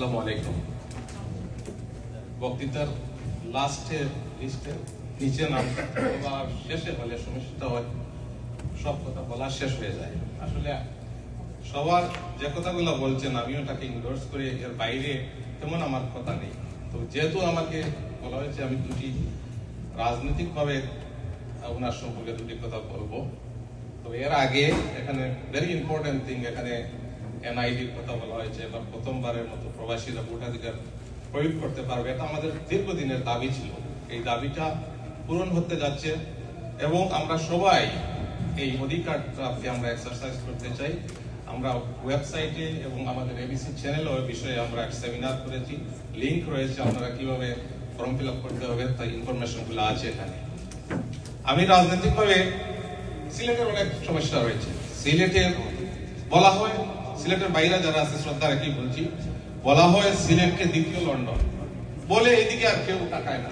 আসসালামু আলাইকুম। বক্তৃতার লাস্টের লিস্টের নিচে নাম বা শেষে হলে সমস্যাটা হয়, সব কথা বলা শেষ হয়ে যায়। আসলে সবার যে কথাগুলো বলছেন আমিও তাকে ইনডোর্স করি, এর বাইরে তেমন আমার কথা নেই। তো যেহেতু আমাকে বলা হয়েছে আমি দুটি রাজনৈতিকভাবে ওনার সম্পর্কে দুটি কথা বলবো, তো এর আগে এখানে ভেরি ইম্পর্টেন্ট থিং, এখানে এনআইডির কথা বলা হয়েছে বা প্রথমবারের মতো প্রবাসীরা ভোটাধিকার প্রয়োগ করতে পারবে। এটা আমাদের দীর্ঘদিনের দাবি ছিল, এই দাবিটা পূরণ হতে যাচ্ছে এবং আমরা সবাই এই অধিকারটাকে আমরা এক্সারসাইজ করতে চাই। আমরা ওয়েবসাইটে এবং আমাদের এবিসি চ্যানেলে ওই বিষয়ে আমরা এক সেমিনার করেছি, লিংক রয়েছে, আপনারা কিভাবে ফর্ম ফিল আপ করতে হবে তাই ইনফরমেশন গুলো আছে এখানে। আমি রাজনৈতিকভাবে সিলেটের অনেক সমস্যা রয়েছে। সিলেটের বলা হয়, সিলেটের বাইরে যারা আছে শ্রদ্ধা রেখে বলছি, বলা হয় সিলেটকে দ্বিতীয় লন্ডন বলে, এদিকে আর কেউ তাকায় না।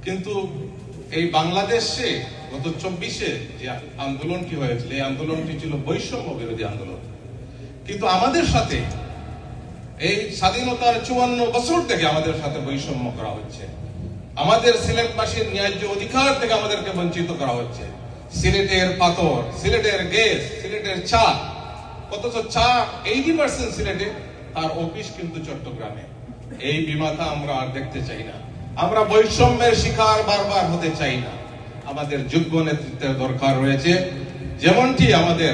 কিন্তু এই বাংলাদেশে গত 24-এ যে আন্দোলনটি হয়েছিল, এই আন্দোলনটি ছিল বৈষম্য বিরোধী আন্দোলন। কিন্তু আমাদের সাথে এই স্বাধীনতার 54 বছর থেকে আমাদের সাথে বৈষম্য করা হচ্ছে। আমাদের সিলেটবাসীর ন্যায্য অধিকার থেকে আমাদেরকে বঞ্চিত করা হচ্ছে। সিলেটের পাথর, সিলেটের গ্যাস, সিলেটের চা, অথচ চা 80% সিলেটে, তার অফিস কিন্তু চট্টগ্রামে। এই বিমাতা আমরা আর দেখতে চাই না। আমরা বৈষম্যের শিকার বারবার হতে চাই না। আমাদের যোগ্য নেতৃত্বের দরকার রয়েছে। যেমনটি আমাদের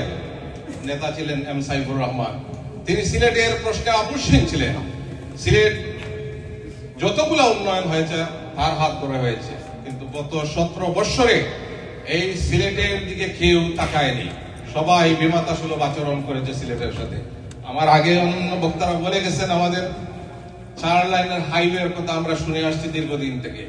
নেতা ছিলেন এম সাইফুর রহমান, তিনি সিলেটের প্রশ্নে আপোষহীন ছিলেন। সিলেট যতগুলো উন্নয়ন হয়েছে তার হাত ধরে হয়েছে, কিন্তু গত 17 বছরে এই সিলেটের দিকে কেউ তাকায়নি। সবাই বিমাতা সুলভ আচরণ করেছে সিলেটের সাথে। আমার আগে অন্যান্য বক্তারা বলে গেছেন, আমাদের 4 লাইনের হাইওয়ের কথা আমরা শুনে আসছি দীর্ঘদিন থেকে।